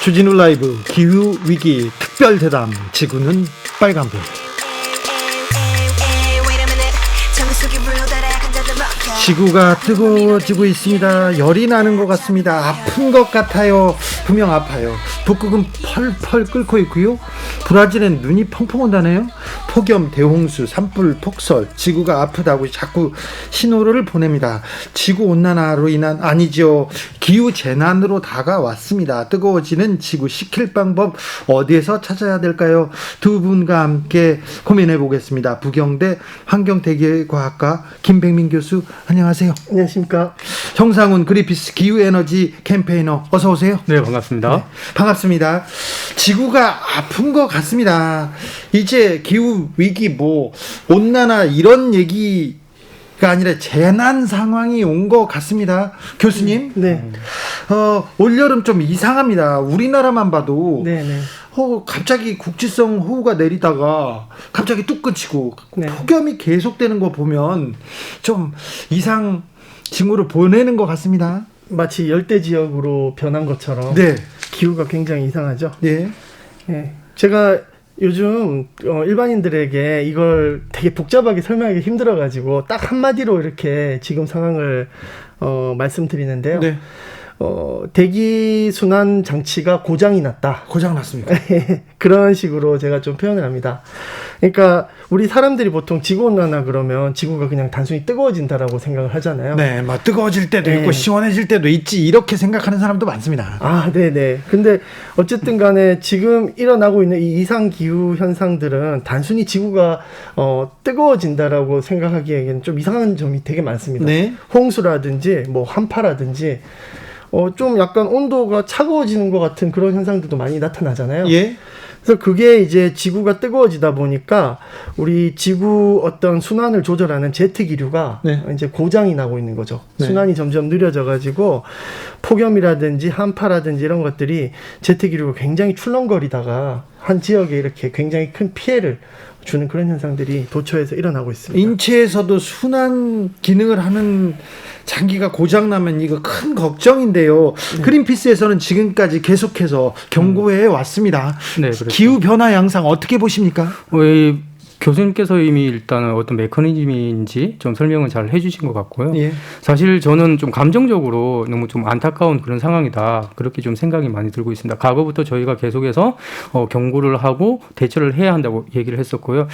주진우 라이브 기후위기 특별대담 지구는 빨간불. 지구가 뜨거워지고 있습니다. 열이 나는 것 같습니다. 아픈 것 같아요. 분명 아파요. 북극은 펄펄 끓고 있고요. 브라질엔 눈이 펑펑 온다네요. 폭염, 대홍수, 산불, 폭설, 지구가 아프다고 자꾸 신호를 보냅니다. 지구온난화로 인한, 아니죠, 기후재난으로 다가왔습니다. 뜨거워지는 지구 식힐 방법 어디에서 찾아야 될까요? 두 분과 함께 고민해 보겠습니다. 부경대 환경대기과학과 김백민 교수, 안녕하세요. 안녕하십니까. 정상훈 그린피스 기후에너지 캠페이너, 어서 오세요. 네, 반갑습니다. 네, 반갑습니다. 지구가 아픈 것 같습니다. 이제 기후위기, 온난화 이런 얘기가 아니라 재난 상황이 온 것 같습니다. 교수님. 네. 올여름 좀 이상합니다. 우리나라만 봐도. 네. 갑자기 국지성 호우가 내리다가 갑자기 뚝 끊치고 네. 폭염이 계속되는 거 보면 좀 이상 징후를 보내는 것 같습니다. 마치 열대 지역으로 변한 것처럼. 네. 기후가 굉장히 이상하죠. 네. 네. 제가 요즘 일반인들에게 이걸 되게 복잡하게 설명하기 힘들어가지고 딱 한마디로 이렇게 지금 상황을 말씀드리는데요. 네. 대기 순환 장치가 고장이 났다. 고장 났습니다. 그런 식으로 제가 좀 표현을 합니다. 그러니까 우리 사람들이 보통 지구온난화 그러면 지구가 그냥 단순히 뜨거워진다라고 생각을 하잖아요. 네, 막 뜨거워질 때도 네. 있고 시원해질 때도 있지, 이렇게 생각하는 사람도 많습니다. 아, 네네. 근데 어쨌든 간에 지금 일어나고 있는 이 이상 기후 현상들은 단순히 지구가 뜨거워진다라고 생각하기에는 좀 이상한 점이 되게 많습니다. 네. 홍수라든지 한파라든지 좀 약간 온도가 차가워지는 것 같은 그런 현상들도 많이 나타나잖아요. 예. 그래서 그게 이제 지구가 뜨거워지다 보니까 우리 지구 어떤 순환을 조절하는 제트 기류가 네. 이제 고장이 나고 있는 거죠. 네. 순환이 점점 느려져가지고 폭염이라든지 한파라든지 이런 것들이 제트 기류가 굉장히 출렁거리다가 한 지역에 이렇게 굉장히 큰 피해를 주는 그런 현상들이 도처에서 일어나고 있습니다. 인체에서도 순환 기능을 하는 장기가 고장나면 이거 큰 걱정인데요. 네. 그린피스에서는 지금까지 계속해서 경고해 왔습니다. 네, 그렇죠. 기후 변화 양상 어떻게 보십니까? 교수님께서 이미 일단은 어떤 메커니즘인지 좀 설명을 잘 해주신 것 같고요. 예. 사실 저는 좀 감정적으로 너무 좀 안타까운 그런 상황이다, 그렇게 좀 생각이 많이 들고 있습니다. 과거부터 저희가 계속해서 경고를 하고 대처를 해야 한다고 얘기를 했었고요.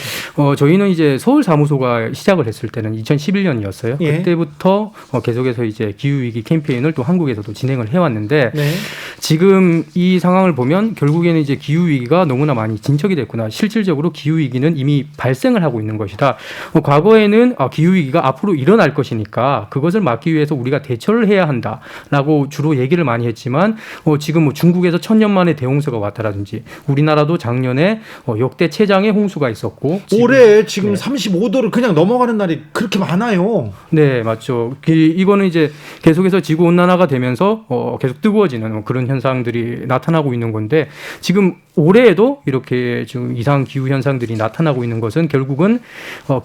저희는 이제 서울 사무소가 시작을 했을 때는 2011년이었어요. 예. 그때부터 계속해서 이제 기후위기 캠페인을 또 한국에서도 진행을 해왔는데, 네. 지금 이 상황을 보면 결국에는 이제 기후위기가 너무나 많이 진척이 됐구나. 실질적으로 기후위기는 이미 발생을 하고 있는 것이다. 과거에는 기후위기가 앞으로 일어날 것이니까 그것을 막기 위해서 우리가 대처를 해야 한다라고 주로 얘기를 많이 했지만, 지금 중국에서 1000년 만에 대홍수가 왔다라든지, 우리나라도 작년에 역대 최장의 홍수가 있었고, 올해 지금 35도를 그냥 넘어가는 날이 그렇게 많아요. 네, 맞죠. 이거는 이제 계속해서 지구 온난화가 되면서 계속 뜨거워지는 그런 현상들이 나타나고 있는 건데, 지금 올해에도 이렇게 지금 이상 기후 현상들이 나타나고 있는 것은 결국은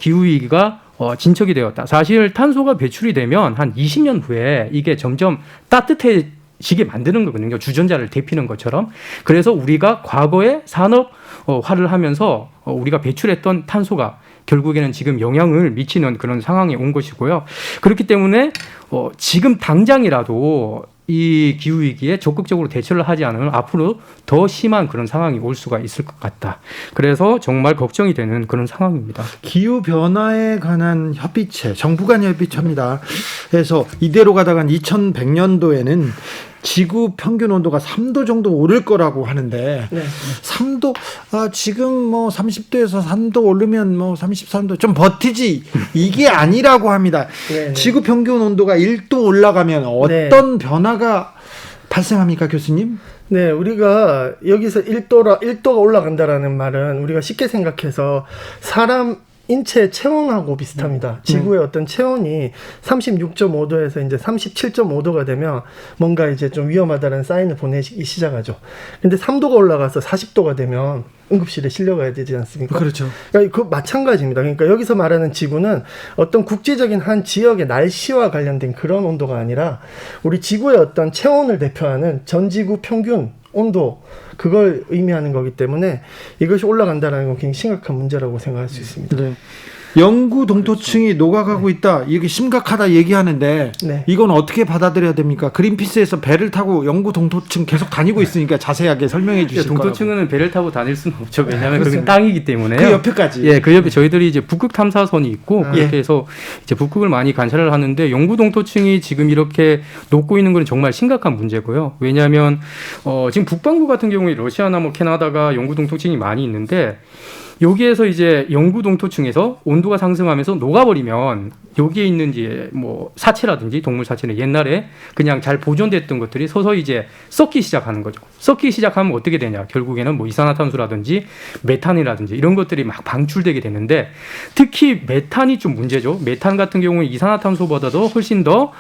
기후 위기가 진척이 되었다. 사실 탄소가 배출이 되면 한 20년 후에 이게 점점 따뜻해지게 만드는 거거든요. 주전자를 데피는 것처럼. 그래서 우리가 과거에 산업화를 하면서 우리가 배출했던 탄소가 결국에는 지금 영향을 미치는 그런 상황에 온 것이고요. 그렇기 때문에 지금 당장이라도 이 기후위기에 적극적으로 대처를 하지 않으면 앞으로 더 심한 그런 상황이 올 수가 있을 것 같다. 그래서 정말 걱정이 되는 그런 상황입니다. 기후변화에 관한 협의체, 정부 간 협의체입니다. 그래서 이대로 가다간 2100년도에는 지구 평균 온도가 3도 정도 오를 거라고 하는데, 네. 3도, 지금 30도에서 3도 오르면 33도 좀 버티지, 이게 아니라고 합니다. 네. 지구 평균 온도가 1도 올라가면 어떤 변화가 발생합니까, 교수님? 네, 우리가 여기서 1도가 올라간다라는 말은 우리가 쉽게 생각해서 사람 인체 체온하고 비슷합니다. 지구의 어떤 체온이 36.5도에서 이제 37.5도가 되면 뭔가 이제 좀 위험하다는 사인을 보내기 시작하죠. 근데 3도가 올라가서 40도가 되면 응급실에 실려가야 되지 않습니까? 그렇죠. 그러니까 그 마찬가지입니다. 그러니까 여기서 말하는 지구는 어떤 국제적인 한 지역의 날씨와 관련된 그런 온도가 아니라 우리 지구의 어떤 체온을 대표하는 전 지구 평균 온도 그걸 의미하는 거기 때문에 이것이 올라간다는 건 굉장히 심각한 문제라고 생각할 수 있습니다. 네. 영구 동토층이 녹아가고 있다. 이게 심각하다 얘기하는데 네. 이건 어떻게 받아들여야 됩니까? 그린피스에서 배를 타고 영구 동토층 계속 다니고 있으니까 자세하게 설명해 주실 거라고. 동토층은 배를 타고 다닐 수는 없죠. 왜냐하면 그렇죠. 그건 땅이기 때문에요. 그 옆에까지. 예, 그 옆에 저희들이 이제 북극 탐사선이 있고 예. 그렇게 해서 이제 북극을 많이 관찰을 하는데 영구 동토층이 지금 이렇게 녹고 있는 건 정말 심각한 문제고요. 왜냐하면 지금 북반구 같은 경우에 러시아나 뭐 캐나다가 영구 동토층이 많이 있는데 여기에서 이제 영구 동토층에서 온도가 상승하면서 녹아버리면 여기에 있는 이제 뭐 사체라든지 동물 사체는 옛날에 그냥 잘 보존됐던 것들이 서서히 이제 썩기 시작하는 거죠. 썩기 시작하면 어떻게 되냐? 결국에는 뭐 이산화탄소라든지 메탄이라든지 이런 것들이 막 방출되게 되는데 특히 메탄이 좀 문제죠. 메탄 같은 경우에 이산화탄소보다도 훨씬 더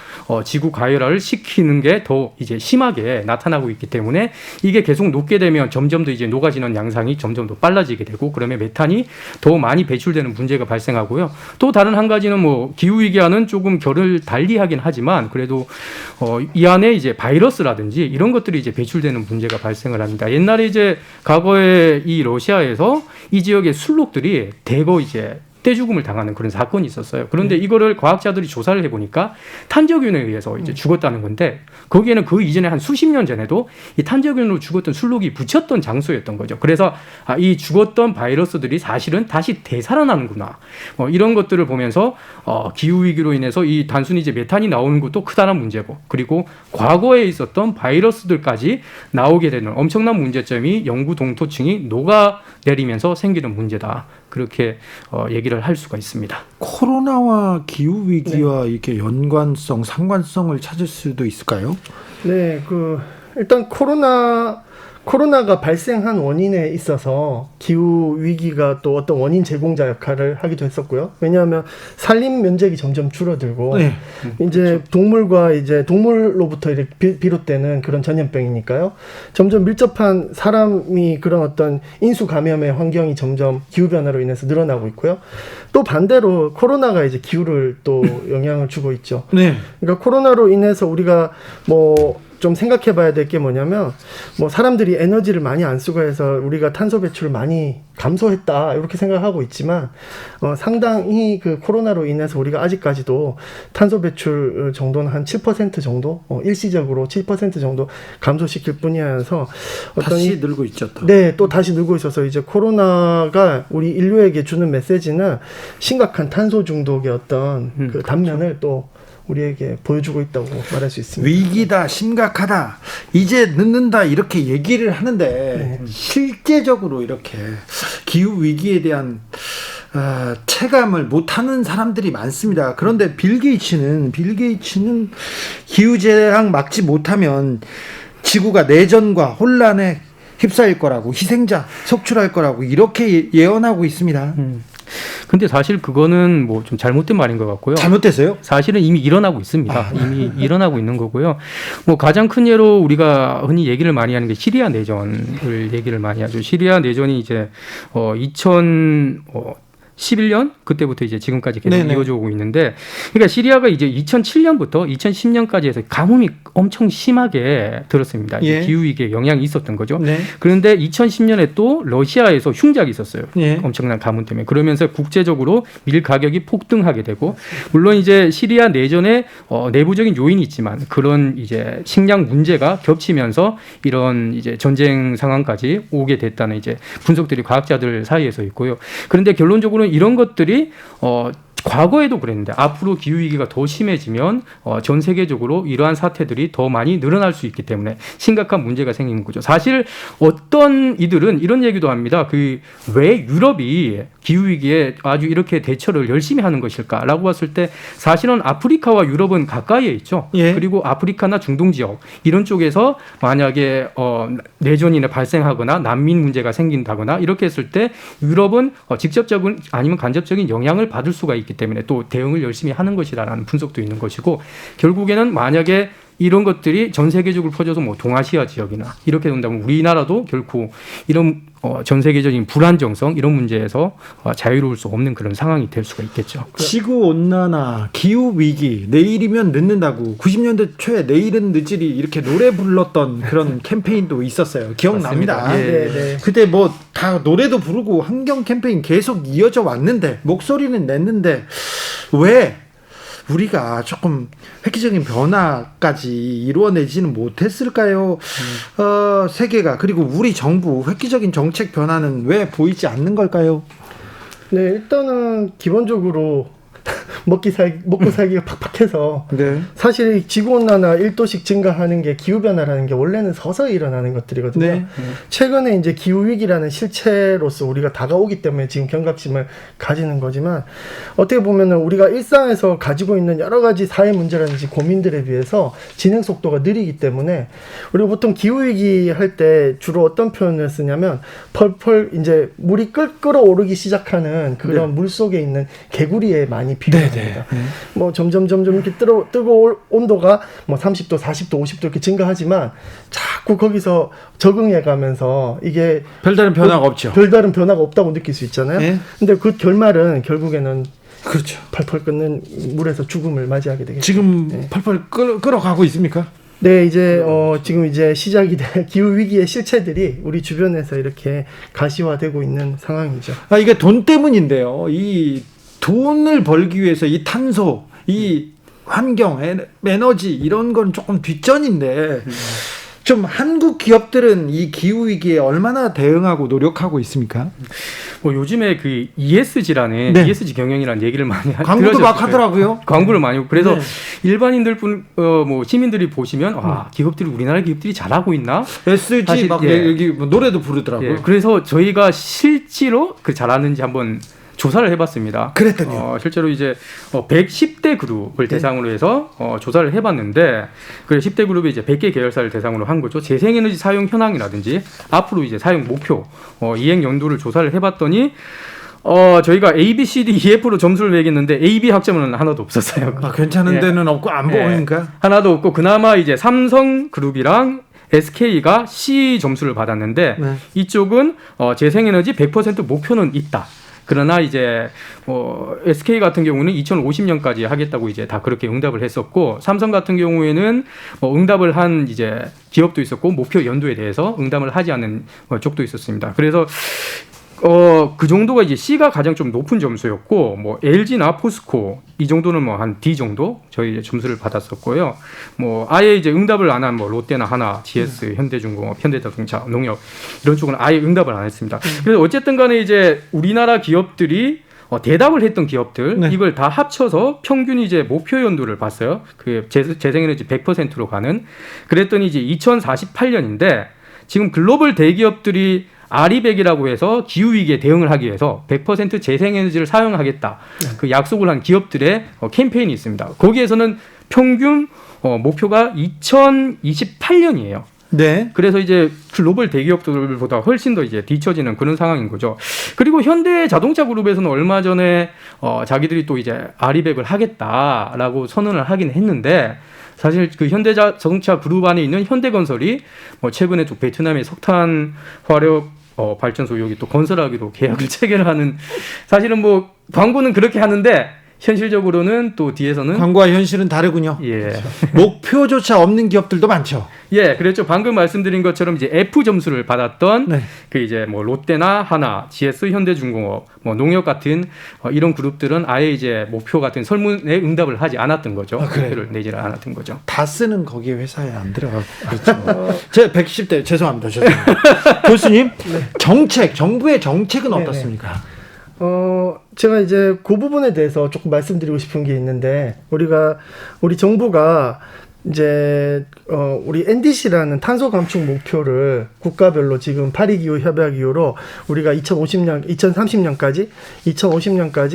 지구 가열화를 시키는 게 더 이제 심하게 나타나고 있기 때문에 이게 계속 녹게 되면 점점 더 이제 녹아지는 양상이 점점 더 빨라지게 되고 그러면 메탄이 더 많이 배출되는 문제가 발생하고요. 또 다른 한 가지는 뭐 기후 위기와는 조금 결을 달리하긴 하지만 그래도 이 안에 이제 바이러스라든지 이런 것들이 이제 배출되는 문제가 발생을 합니다. 옛날에 이제 과거에 이 러시아에서 이 지역의 순록들이 대거 이제 떼죽음을 당하는 그런 사건이 있었어요. 그런데 이거를 과학자들이 조사를 해보니까 탄저균에 의해서 이제 죽었다는 건데 거기에는 그 이전에 한 수십 년 전에도 이 탄저균으로 죽었던 순록이 붙였던 장소였던 거죠. 그래서 이 죽었던 바이러스들이 사실은 다시 되살아나는구나. 이런 것들을 보면서 기후 위기로 인해서 이 단순히 이제 메탄이 나오는 것도 크다는 문제고 그리고 과거에 있었던 바이러스들까지 나오게 되는 엄청난 문제점이 영구 동토층이 녹아내리면서 생기는 문제다. 그렇게 얘기를 할 수가 있습니다. 코로나와 기후 위기와 이렇게 연관성, 상관성을 찾을 수도 있을까요? 네, 일단 코로나가 발생한 원인에 있어서 기후 위기가 또 어떤 원인 제공자 역할을 하기도 했었고요. 왜냐하면 산림 면적이 점점 줄어들고 네. 이제 동물로부터 이렇게 비롯되는 그런 전염병이니까요. 점점 밀접한 사람이 그런 어떤 인수 감염의 환경이 점점 기후 변화로 인해서 늘어나고 있고요. 또 반대로 코로나가 이제 기후를 또 영향을 주고 있죠. 네. 그러니까 코로나로 인해서 우리가 좀 생각해 봐야 될 게 뭐냐면 사람들이 에너지를 많이 안 쓰고 해서 우리가 탄소 배출을 많이 감소했다 이렇게 생각하고 있지만 상당히 그 코로나로 인해서 우리가 아직까지도 탄소 배출 정도는 한 7% 정도 일시적으로 7% 정도 감소시킬 뿐이어서 다시 늘고 있죠. 또. 네, 또 다시 늘고 있어서 이제 코로나가 우리 인류에게 주는 메시지는 심각한 탄소 중독의 어떤 그 단면을 또 우리에게 보여주고 있다고 말할 수 있습니다. 위기다, 심각하다, 이제 늦는다 이렇게 얘기를 하는데 실제적으로 이렇게 기후 위기에 대한 체감을 못하는 사람들이 많습니다. 그런데 빌 게이츠는 기후재앙 막지 못하면 지구가 내전과 혼란에 휩싸일 거라고, 희생자 속출할 거라고 이렇게 예언하고 있습니다. 근데 사실 그거는 뭐 좀 잘못된 말인 것 같고요. 잘못됐어요? 사실은 이미 일어나고 있습니다. 이미 일어나고 있는 거고요. 뭐 가장 큰 예로 우리가 흔히 얘기를 많이 하는 게 시리아 내전을 얘기를 많이 하죠. 시리아 내전이 이제 2011년 그때부터 이제 지금까지 계속 네네. 이어져 오고 있는데, 그러니까 시리아가 이제 2007년부터 2010년까지 해서 가뭄이 엄청 심하게 들었습니다. 이제 예. 기후 위기에 영향이 있었던 거죠. 네. 그런데 2010년에 또 러시아에서 흉작이 있었어요. 예. 엄청난 가뭄 때문에. 그러면서 국제적으로 밀 가격이 폭등하게 되고, 물론 이제 시리아 내전에 내부적인 요인이 있지만 그런 이제 식량 문제가 겹치면서 이런 이제 전쟁 상황까지 오게 됐다는 이제 분석들이 과학자들 사이에서 있고요. 그런데 결론적으로 이런 것들이 과거에도 그랬는데 앞으로 기후위기가 더 심해지면 전 세계적으로 이러한 사태들이 더 많이 늘어날 수 있기 때문에 심각한 문제가 생기는 거죠. 사실 어떤 이들은 이런 얘기도 합니다. 왜 유럽이 기후위기에 아주 이렇게 대처를 열심히 하는 것일까라고 봤을 때 사실은 아프리카와 유럽은 가까이에 있죠. 예. 그리고 아프리카나 중동 지역 이런 쪽에서 만약에 내전이 발생하거나 난민 문제가 생긴다거나 이렇게 했을 때 유럽은 직접적인 아니면 간접적인 영향을 받을 수가 있기 때문에 또 대응을 열심히 하는 것이라는 분석도 있는 것이고, 결국에는 만약에 이런 것들이 전 세계적으로 퍼져서 뭐 동아시아 지역이나 이렇게 된다면 우리나라도 결코 이런 전 세계적인 불안정성 이런 문제에서 자유로울 수 없는 그런 상황이 될 수가 있겠죠. 지구 온난화, 기후 위기, 내일이면 늦는다고 90년대 초에 내일은 늦으리 이렇게 노래 불렀던 그런 캠페인도 있었어요. 기억납니다. 맞습니다. 예. 네. 그때 뭐 다 노래도 부르고 환경 캠페인 계속 이어져 왔는데 목소리는 냈는데 왜 우리가 조금 획기적인 변화까지 이루어내지는 못했을까요? 세계가 그리고 우리 정부 획기적인 정책 변화는 왜 보이지 않는 걸까요? 네, 일단은 기본적으로 먹고 살기가 팍팍해서 네. 사실 지구온난화 1도씩 증가하는 게 기후변화라는 게 원래는 서서히 일어나는 것들이거든요. 네. 최근에 이제 기후위기라는 실체로서 우리가 다가오기 때문에 지금 경각심을 가지는 거지만 어떻게 보면은 우리가 일상에서 가지고 있는 여러 가지 사회 문제라든지 고민들에 비해서 진행 속도가 느리기 때문에 우리가 보통 기후위기 할 때 주로 어떤 표현을 쓰냐면 펄펄 이제 물이 끓어오르기 시작하는 그런 네. 물 속에 있는 개구리에 많이 비유합니다. 네. 뭐 점점 이렇게 뜨거울 온도가 뭐 30도, 40도, 50도 이렇게 증가하지만 자꾸 거기서 적응해 가면서 이게 별다른 변화가 없죠. 별다른 변화가 없다고 느낄 수 있잖아요. 네. 근데 그 결말은 결국에는 그렇죠. 펄펄 끓는 물에서 죽음을 맞이하게 되겠죠. 지금 네. 펄펄 끓어가고 있습니까? 네, 이제 지금 이제 시작이 된 기후 위기의 실체들이 우리 주변에서 이렇게 가시화되고 있는 상황이죠. 이게 돈 때문인데요. 이 돈을 벌기 위해서 이 탄소, 이 환경, 에너지 이런 건 조금 뒷전인데 좀 한국 기업들은 이 기후 위기에 얼마나 대응하고 노력하고 있습니까? 뭐 요즘에 그 ESG라는 네. ESG 경영이라는 얘기를 많이 광고도 들으셨을 막 거예요. 하더라고요. 광고를 많이 하고 그래서 네. 일반인들 뭐 시민들이 보시면 기업들이 우리나라 기업들이 잘하고 있나? SG 사실, 막 예. 여기 뭐 노래도 부르더라고요. 예, 그래서 저희가 실제로 그 잘하는지 한번 조사를 해봤습니다. 그랬더니요. 실제로 이제 110대 그룹을 대상으로 해서 조사를 해봤는데 그 10대 그룹이 이제 100개 계열사를 대상으로 한 거죠. 재생에너지 사용 현황이라든지 앞으로 이제 사용 목표, 이행 연도를 조사를 해봤더니 저희가 A, B, C, D, EF로 점수를 매겼는데 A, B 학점은 하나도 없었어요. 괜찮은 예. 데는 없고 안 보니까. 하나도 없고 그나마 이제 삼성그룹이랑 SK가 C 점수를 받았는데 네. 이쪽은 재생에너지 100% 목표는 있다. 그러나 이제 SK 같은 경우는 2050년까지 하겠다고 이제 다 그렇게 응답을 했었고 삼성 같은 경우에는 응답을 한 이제 기업도 있었고 목표 연도에 대해서 응답을 하지 않은 쪽도 있었습니다. 그래서 그 정도가 이제 C가 가장 좀 높은 점수였고, 뭐 LG나 포스코 이 정도는 뭐 한 D 정도 저희 이제 점수를 받았었고요. 뭐 아예 이제 응답을 안 한 뭐 롯데나 하나, GS, 현대중공업, 현대자동차, 농협 이런 쪽은 아예 응답을 안 했습니다. 그래서 어쨌든간에 이제 우리나라 기업들이 대답을 했던 기업들 네. 이걸 다 합쳐서 평균 이제 목표 연도를 봤어요. 그 재생에너지 100%로 가는. 그랬더니 이제 2048년인데 지금 글로벌 대기업들이 아리백이라고 해서 기후위기에 대응을 하기 위해서 100% 재생에너지를 사용하겠다. 그 약속을 한 기업들의 캠페인이 있습니다. 거기에서는 평균 목표가 2028년이에요. 네. 그래서 이제 글로벌 대기업들보다 훨씬 더 이제 뒤처지는 그런 상황인 거죠. 그리고 현대 자동차 그룹에서는 얼마 전에 자기들이 또 이제 아리백을 하겠다라고 선언을 하긴 했는데 사실 그 현대자동차 그룹 안에 있는 현대건설이 최근에 또 베트남의 석탄 화력 발전소 여기 또 건설하기로 계약을 체결하는 사실은 뭐 광고는 그렇게 하는데 현실적으로는 또 뒤에서는 광고와 현실은 다르군요. 예. 목표조차 없는 기업들도 많죠. 예, 그랬죠. 방금 말씀드린 것처럼 이제 F 점수를 받았던 네. 그 이제 뭐 롯데나 하나, GS, 현대중공업, 뭐 농협 같은 이런 그룹들은 아예 이제 목표 같은 설문에 응답을 하지 않았던 거죠. 목표를 내지 않았던 거죠. 다스는 거기 회사에 안 들어가고 그렇죠. 제 110대 죄송합니다. 교수님 정부의 정책은 네네. 어떻습니까? 제가 이제 그 부분에 대해서 조금 말씀드리고 싶은 게 있는데, 우리 정부가 이제, 우리 NDC라는 탄소 감축 목표를 국가별로 지금 파리기후 협약 이후로 우리가 2030년까지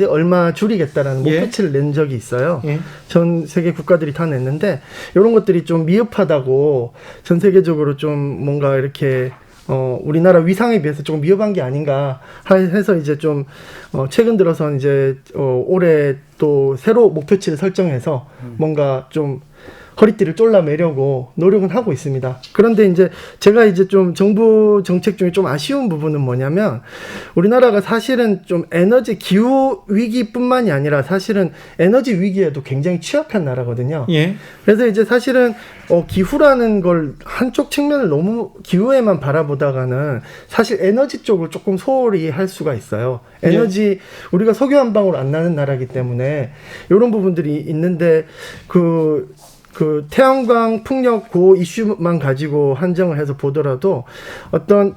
얼마 줄이겠다라는 예. 목표치를 낸 적이 있어요. 예. 전 세계 국가들이 다 냈는데, 이런 것들이 좀 미흡하다고 전 세계적으로 좀 뭔가 이렇게 우리나라 위상에 비해서 조금 위협한 게 아닌가 해서 이제 좀 최근 들어선 이제 올해 또 새로 목표치를 설정해서 뭔가 좀 허리띠를 졸라매려고 노력은 하고 있습니다. 그런데 이제 제가 이제 좀 정부 정책 중에 좀 아쉬운 부분은 뭐냐면 우리나라가 사실은 좀 에너지 기후 위기뿐만이 아니라 사실은 에너지 위기에도 굉장히 취약한 나라거든요. 예. 그래서 이제 사실은 기후라는 걸 한쪽 측면을 너무 기후에만 바라보다가는 사실 에너지 쪽을 조금 소홀히 할 수가 있어요. 에너지 우리가 석유 한 방울 안 나는 나라이기 때문에 이런 부분들이 있는데 그 태양광 풍력 그 이슈만 가지고 한정을 해서 보더라도 어떤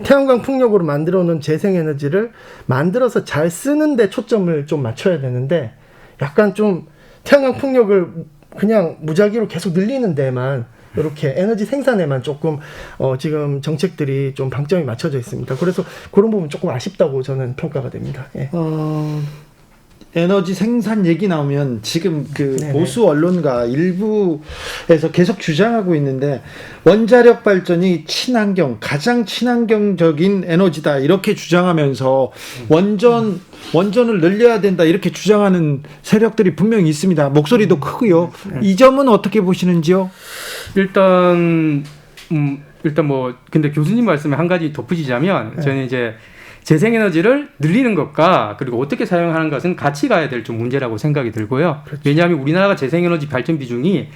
태양광 풍력으로 만들어 놓은 재생에너지를 만들어서 잘 쓰는 데 초점을 좀 맞춰야 되는데 약간 좀 태양광 풍력을 그냥 무작위로 계속 늘리는 데만 이렇게 에너지 생산에만 조금 지금 정책들이 좀 방점이 맞춰져 있습니다. 그래서 그런 부분 조금 아쉽다고 저는 평가가 됩니다. 예. 에너지 생산 얘기 나오면 지금 그 네네. 보수 언론가 일부에서 계속 주장하고 있는데 원자력 발전이 가장 친환경적인 에너지다 이렇게 주장하면서 원전을 늘려야 된다 이렇게 주장하는 세력들이 분명히 있습니다. 목소리도 크고요. 이 점은 어떻게 보시는지요? 일단 뭐 근데 교수님 말씀에 한 가지 덧붙이자면 저는 이제 재생에너지를 늘리는 것과 그리고 어떻게 사용하는 것은 같이 가야 될 좀 문제라고 생각이 들고요. 그렇죠. 왜냐하면 우리나라가 재생에너지 발전 비중이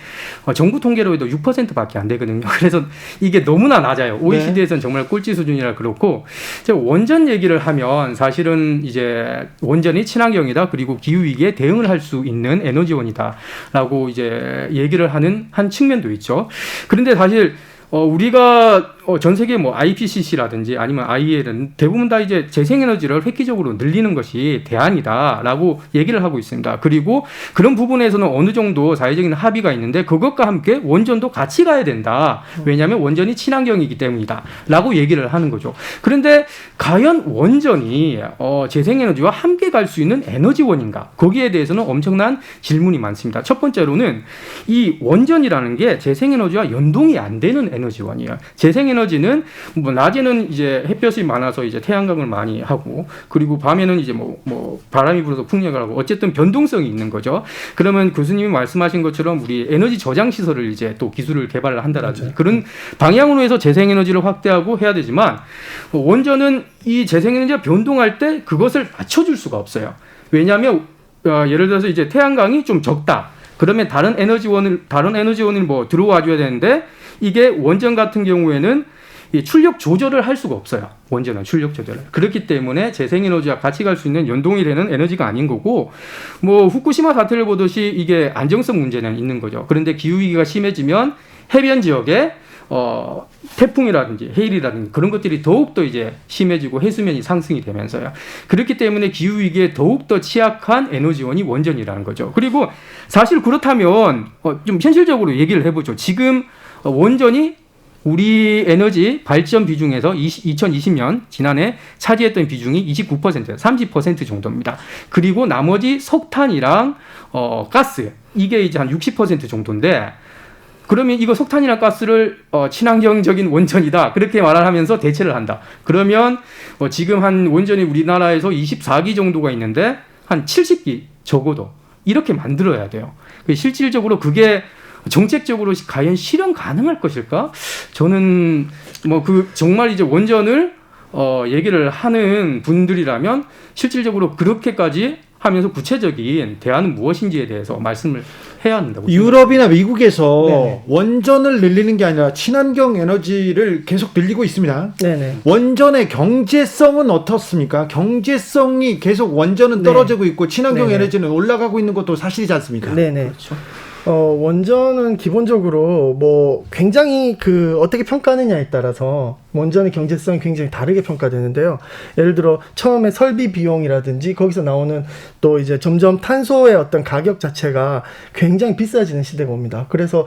정부 통계로 해도 6%밖에 안 되거든요. 그래서 이게 너무나 낮아요. OECD에서는 정말 꼴찌 수준이라 그렇고 제가 원전 얘기를 하면 사실은 이제 원전이 친환경이다. 그리고 기후위기에 대응을 할 수 있는 에너지원이다라고 이제 얘기를 하는 한 측면도 있죠. 그런데 사실 우리가 전 세계 뭐 IPCC라든지 아니면 IEA는 대부분 다 이제 재생에너지를 획기적으로 늘리는 것이 대안이다라고 얘기를 하고 있습니다. 그리고 그런 부분에서는 어느 정도 사회적인 합의가 있는데 그것과 함께 원전도 같이 가야 된다. 왜냐하면 원전이 친환경이기 때문이다라고 얘기를 하는 거죠. 그런데 과연 원전이 재생에너지와 함께 갈 수 있는 에너지원인가? 거기에 대해서는 엄청난 질문이 많습니다. 첫 번째로는 이 원전이라는 게 재생에너지와 연동이 안 되는 에너지원이에요. 재생에너지는 뭐 낮에는 이제 햇볕이 많아서 이제 태양광을 많이 하고 그리고 밤에는 이제 뭐 바람이 불어서 풍력을 하고 어쨌든 변동성이 있는 거죠. 그러면 교수님이 말씀하신 것처럼 우리 에너지 저장 시설을 이제 또 기술을 개발을 한다라든지 그런 방향으로 해서 재생에너지를 확대하고 해야 되지만 원전은 이 재생에너지가 변동할 때 그것을 맞춰줄 수가 없어요. 왜냐하면 예를 들어서 이제 태양광이 좀 적다. 그러면 다른 에너지원을 뭐 들어와줘야 되는데 이게 원전 같은 경우에는 이 출력 조절을 할 수가 없어요. 원전은 출력 조절을. 그렇기 때문에 재생에너지와 같이 갈 수 있는 연동이 되는 에너지가 아닌 거고 뭐 후쿠시마 사태를 보듯이 이게 안정성 문제는 있는 거죠. 그런데 기후위기가 심해지면 해변 지역에 태풍이라든지 해일이라든지 그런 것들이 더욱더 이제 심해지고 해수면이 상승이 되면서요. 그렇기 때문에 기후위기에 더욱더 취약한 에너지원이 원전이라는 거죠. 그리고 사실 그렇다면 좀 현실적으로 얘기를 해보죠. 지금 원전이 우리 에너지 발전 비중에서 2020년 지난해 차지했던 비중이 29%, 30% 정도입니다. 그리고 나머지 석탄이랑 가스 이게 이제 한 60% 정도인데 그러면 이거 석탄이나 가스를 친환경적인 원전이다 그렇게 말을 하면서 대체를 한다. 그러면 지금 한 원전이 우리나라에서 24기 정도가 있는데 한 70기 적어도 이렇게 만들어야 돼요. 실질적으로 그게 정책적으로 과연 실현 가능할 것일까? 저는 정말 이제 원전을 얘기를 하는 분들이라면 실질적으로 그렇게까지 하면서 구체적인 대안은 무엇인지에 대해서 말씀을 해야 한다고. 유럽이나 미국에서 네네. 원전을 늘리는 게 아니라 친환경 에너지를 계속 늘리고 있습니다. 네네. 원전의 경제성은 어떻습니까? 경제성이 계속 원전은 떨어지고 있고 친환경 네네. 에너지는 올라가고 있는 것도 사실이지 않습니까? 네네. 그렇죠. 원전은 기본적으로 뭐 굉장히 어떻게 평가하느냐에 따라서 원전의 경제성이 굉장히 다르게 평가되는데요. 예를 들어 처음에 설비 비용이라든지 거기서 나오는 또 이제 점점 탄소의 어떤 가격 자체가 굉장히 비싸지는 시대가 옵니다. 그래서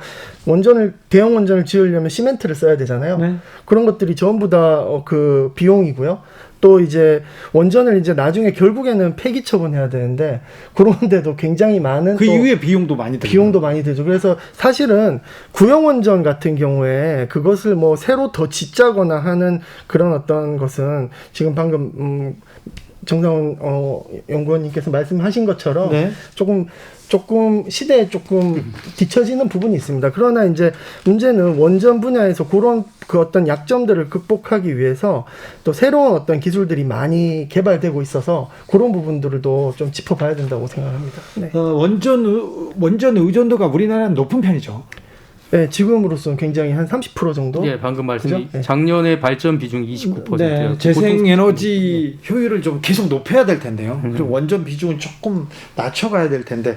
대형 원전을 지으려면 시멘트를 써야 되잖아요. 네. 그런 것들이 전부 다 그 비용이고요. 또 이제 원전을 이제 나중에 결국에는 폐기 처분해야 되는데 그런데도 굉장히 많은 그 이후에 비용도 많이 들죠. 그래서 사실은 구형 원전 같은 경우에 그것을 뭐 새로 더 짓자거나 하는 그런 어떤 것은 지금 방금 정상훈 연구원님께서 말씀하신 것처럼 네. 조금 시대에 조금 뒤처지는 부분이 있습니다. 그러나 이제 문제는 원전 분야에서 그런 그 어떤 약점들을 극복하기 위해서 또 새로운 어떤 기술들이 많이 개발되고 있어서 그런 부분들도 좀 짚어봐야 된다고 생각합니다. 네. 원전 의존도가 우리나라는 높은 편이죠. 네, 지금으로서는 굉장히 한 30% 정도. 예, 방금 말씀 그죠? 네. 작년에 발전 비중 29%예요. 네, 재생에너지 효율을 좀 계속 높여야 될 텐데요. 그리고 원전 비중은 조금 낮춰가야 될 텐데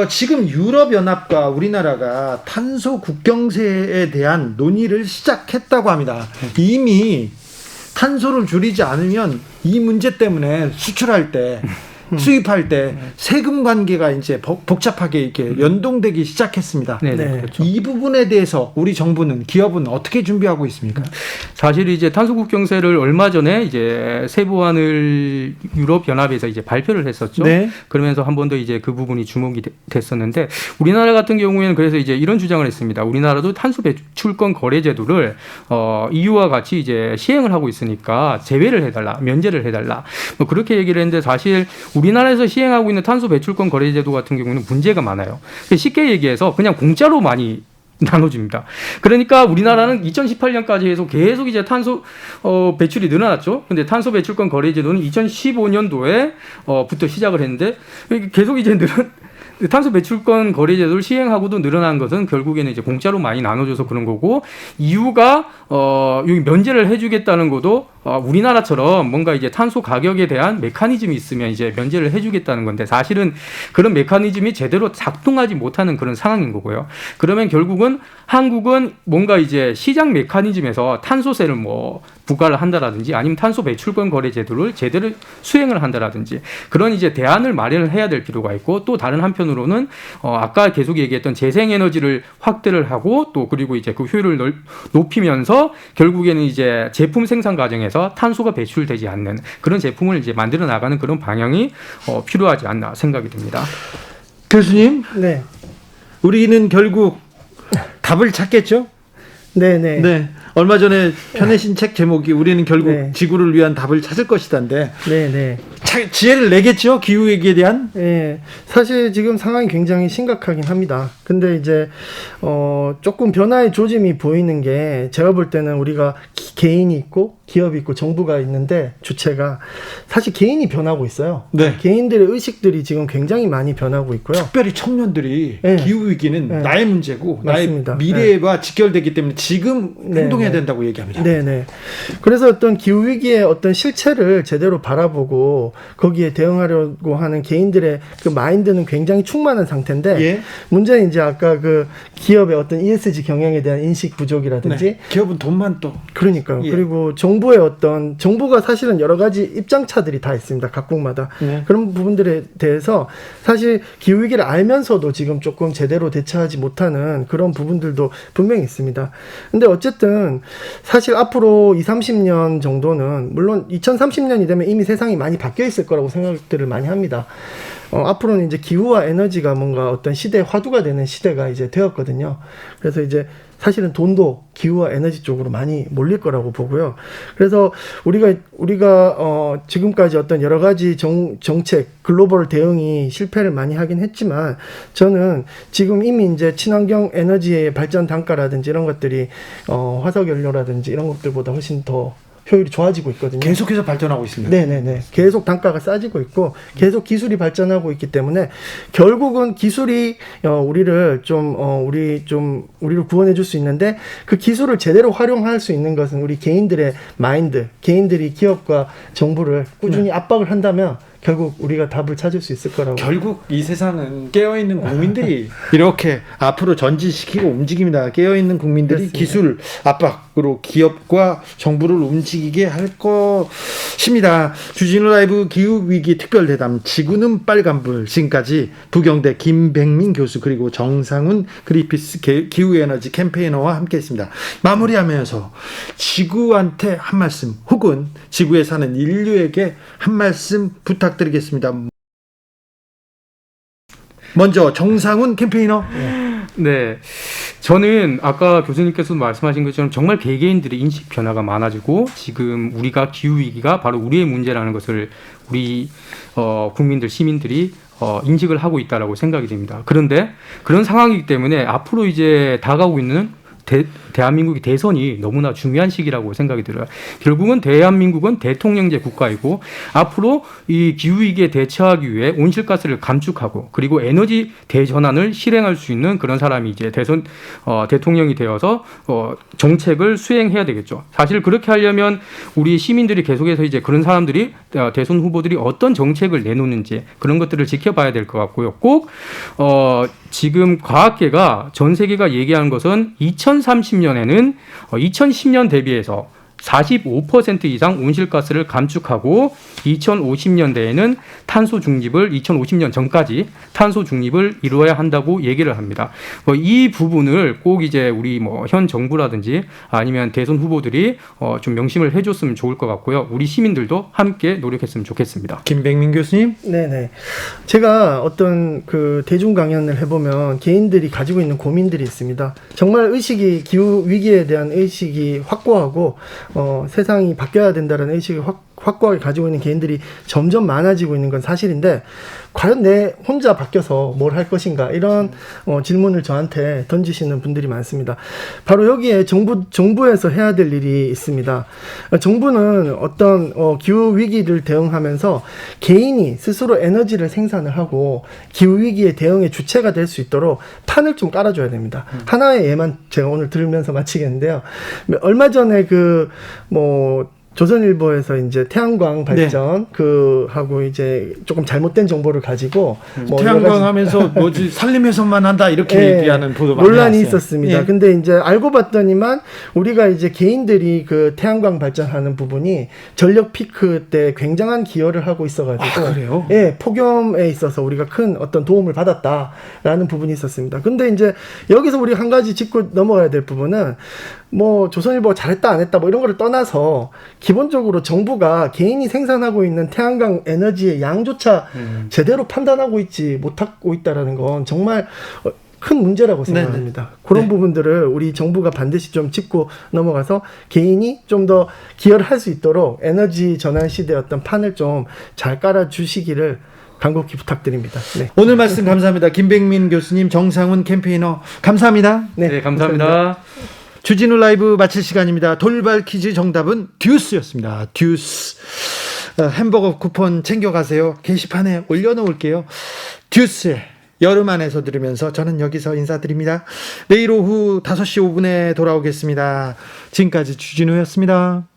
지금 유럽연합과 우리나라가 탄소 국경세에 대한 논의를 시작했다고 합니다. 이미 탄소를 줄이지 않으면 이 문제 때문에 수출할 때 수입할 때 세금 관계가 이제 복잡하게 이렇게 연동되기 시작했습니다. 네, 네. 그렇죠. 이 부분에 대해서 우리 정부는 기업은 어떻게 준비하고 있습니까? 사실 이제 탄소 국경세를 얼마 전에 이제 세부안을 유럽 연합에서 이제 발표를 했었죠. 네. 그러면서 한 번 더 이제 그 부분이 주목이 됐었는데 우리나라 같은 경우에는 그래서 이제 이런 주장을 했습니다. 우리나라도 탄소 배출권 거래 제도를 EU와 같이 이제 시행을 하고 있으니까 제외를 해달라, 면제를 해달라. 뭐 그렇게 얘기를 했는데 사실 우리나라에서 시행하고 있는 탄소 배출권 거래 제도 같은 경우는 문제가 많아요. 쉽게 얘기해서 그냥 공짜로 많이 나눠줍니다. 그러니까 우리나라는 2018년까지 해서 계속 이제 탄소 배출이 늘어났죠. 근데 탄소 배출권 거래 제도는 2015년도에 부터 시작을 했는데 계속 이제 탄소 배출권 거래 제도를 시행하고도 늘어난 것은 결국에는 이제 공짜로 많이 나눠줘서 그런 거고 이유가 여기 면제를 해주겠다는 것도 우리나라처럼 뭔가 이제 탄소 가격에 대한 메커니즘이 있으면 이제 면제를 해주겠다는 건데 사실은 그런 메커니즘이 제대로 작동하지 못하는 그런 상황인 거고요. 그러면 결국은 한국은 뭔가 이제 시장 메커니즘에서 탄소세를 뭐 부과를 한다라든지 아니면 탄소 배출권 거래 제도를 제대로 수행을 한다라든지 그런 이제 대안을 마련을 해야 될 필요가 있고 또 다른 한편으로는 아까 계속 얘기했던 재생에너지를 확대를 하고 또 그리고 이제 그 효율을 높이면서 결국에는 이제 제품 생산 과정에서 탄소가 배출되지 않는 그런 제품을 이제 만들어 나가는 그런 방향이 필요하지 않나 생각이 듭니다. 교수님, 네. 우리는 결국 답을 찾겠죠? 네네. 네. 얼마 전에 펴내신 책 제목이 우리는 결국 네. 지구를 위한 답을 찾을 것이다인데 네네. 지혜를 내겠죠? 기후위기에 대한? 예, 사실 지금 상황이 굉장히 심각하긴 합니다. 근데 이제, 조금 변화의 조짐이 보이는 게 제가 볼 때는 우리가 개인이 있고 기업이 있고 정부가 있는데 주체가 사실 개인이 변하고 있어요. 네. 개인들의 의식들이 지금 굉장히 많이 변하고 있고요. 특별히 청년들이 네. 기후위기는 네. 나의 문제고 맞습니다. 나의 미래와 직결되기 때문에 지금 네, 행동해야 네. 된다고 얘기합니다. 네네. 그래서 어떤 기후위기의 어떤 실체를 제대로 바라보고 거기에 대응하려고 하는 개인들의 그 마인드는 굉장히 충만한 상태인데 예. 문제는 이제 아까 그 기업의 어떤 ESG 경영에 대한 인식 부족이라든지 네. 기업은 돈만 또 그러니까요. 예. 그리고 정부가 사실은 여러 가지 입장차들이 다 있습니다. 각국마다. 네. 그런 부분들에 대해서 사실 기후위기를 알면서도 지금 조금 제대로 대처하지 못하는 그런 부분들도 분명히 있습니다. 근데 어쨌든 사실 앞으로 20-30년 정도는 물론 2030년이 되면 이미 세상이 많이 바뀌어 있을 거라고 생각들을 많이 합니다. 앞으로는 이제 기후와 에너지가 뭔가 어떤 시대의 화두가 되는 시대가 이제 되었거든요. 그래서 이제 사실은 돈도 기후와 에너지 쪽으로 많이 몰릴 거라고 보고요. 그래서 우리가 지금까지 어떤 여러 가지 정책, 글로벌 대응이 실패를 많이 하긴 했지만 저는 지금 이미 이제 친환경 에너지의 발전 단가라든지 이런 것들이 화석 연료라든지 이런 것들보다 훨씬 더 효율이 좋아지고 있거든요. 계속해서 발전하고 있습니다. 네네네. 계속 단가가 싸지고 있고 계속 기술이 발전하고 있기 때문에 결국은 기술이 우리를 구원해 줄 수 있는데 그 기술을 제대로 활용할 수 있는 것은 우리 개인들의 마인드, 개인들이 기업과 정부를 꾸준히 압박을 한다면 결국 우리가 답을 찾을 수 있을 거라고. 결국 이 세상은 깨어있는 국민들이 이렇게 앞으로 전진시키고 움직입니다. 깨어있는 국민들이 그렇습니다. 기술 압박으로 기업과 정부를 움직이게 할 것입니다. 주진우 라이브 기후위기 특별대담 지구는 빨간불 지금까지 부경대 김백민 교수 그리고 정상훈 그린피스 기후에너지 캠페이너와 함께했습니다. 마무리하면서 지구한테 한 말씀 혹은 지구에 사는 인류에게 한 말씀 부탁드리겠습니다. 먼저 정상훈 캠페이너. 네, 저는 아까 교수님께서도 말씀하신 것처럼 정말 개개인들의 인식 변화가 많아지고 지금 우리가 기후 위기가 바로 우리의 문제라는 것을 우리 국민들 시민들이 인식을 하고 있다라고 생각이 됩니다. 그런데 그런 상황이기 때문에 앞으로 이제 다가오고 있는 대한민국의 대선이 너무나 중요한 시기라고 생각이 들어요. 결국은 대한민국은 대통령제 국가이고 앞으로 이 기후위기에 대처하기 위해 온실가스를 감축하고 그리고 에너지 대전환을 실행할 수 있는 그런 사람이 이제 대통령이 되어서 정책을 수행해야 되겠죠. 사실 그렇게 하려면 우리 시민들이 계속해서 이제 그런 사람들이 대선 후보들이 어떤 정책을 내놓는지 그런 것들을 지켜봐야 될 것 같고요. 꼭 지금 과학계가 전 세계가 얘기하는 것은 2030년에는 2010년 대비해서 45% 이상 온실가스를 감축하고 2050년대에는 탄소 중립을 2050년 전까지 탄소 중립을 이루어야 한다고 얘기를 합니다. 이 부분을 꼭 이제 우리 현 정부라든지 아니면 대선 후보들이 좀 명심을 해줬으면 좋을 것 같고요. 우리 시민들도 함께 노력했으면 좋겠습니다. 김백민 교수님. 네네. 제가 어떤 그 대중 강연을 해보면 개인들이 가지고 있는 고민들이 있습니다. 정말 기후 위기에 대한 의식이 확고하고 세상이 바뀌어야 된다는 의식을 확고하게 가지고 있는 개인들이 점점 많아지고 있는 건 사실인데 과연 내 혼자 바뀌어서 뭘 할 것인가 이런 질문을 저한테 던지시는 분들이 많습니다. 바로 여기에 정부에서 해야 될 일이 있습니다. 정부는 어떤 기후 위기를 대응하면서 개인이 스스로 에너지를 생산을 하고 기후 위기에 대응의 주체가 될 수 있도록 판을 좀 깔아줘야 됩니다. 하나의 예만 제가 오늘 들으면서 마치겠는데요. 얼마 전에 조선일보에서 이제 태양광 발전 하고 이제 조금 잘못된 정보를 가지고 태양광 하면서 산림훼손만 한다 이렇게 얘기하는 보도 많이 논란이 나왔어요. 있었습니다. 근데 이제 알고 봤더니만 우리가 이제 개인들이 그 태양광 발전하는 부분이 전력 피크 때 굉장한 기여를 하고 있어가지고 그래요? 폭염에 있어서 우리가 큰 어떤 도움을 받았다라는 부분이 있었습니다. 근데 이제 여기서 우리 한 가지 짚고 넘어가야 될 부분은 조선일보가 잘했다 안 했다 이런 거를 떠나서 기본적으로 정부가 개인이 생산하고 있는 태양광 에너지의 양조차 제대로 판단하고 있지 못하고 있다라는 건 정말 큰 문제라고 생각합니다. 그런 부분들을 우리 정부가 반드시 좀 짚고 넘어가서 개인이 좀 더 기여를 할 수 있도록 에너지 전환 시대의 어떤 판을 좀 잘 깔아주시기를 간곡히 부탁드립니다. 네. 오늘 말씀 감사합니다. 김백민 교수님, 정상훈 캠페이너 감사합니다. 네, 감사합니다. 주진우 라이브 마칠 시간입니다. 돌발 퀴즈 정답은 듀스였습니다. 듀스. 햄버거 쿠폰 챙겨가세요. 게시판에 올려놓을게요. 듀스. 여름 안에서 들으면서 저는 여기서 인사드립니다. 내일 오후 5시 5분에 돌아오겠습니다. 지금까지 주진우였습니다.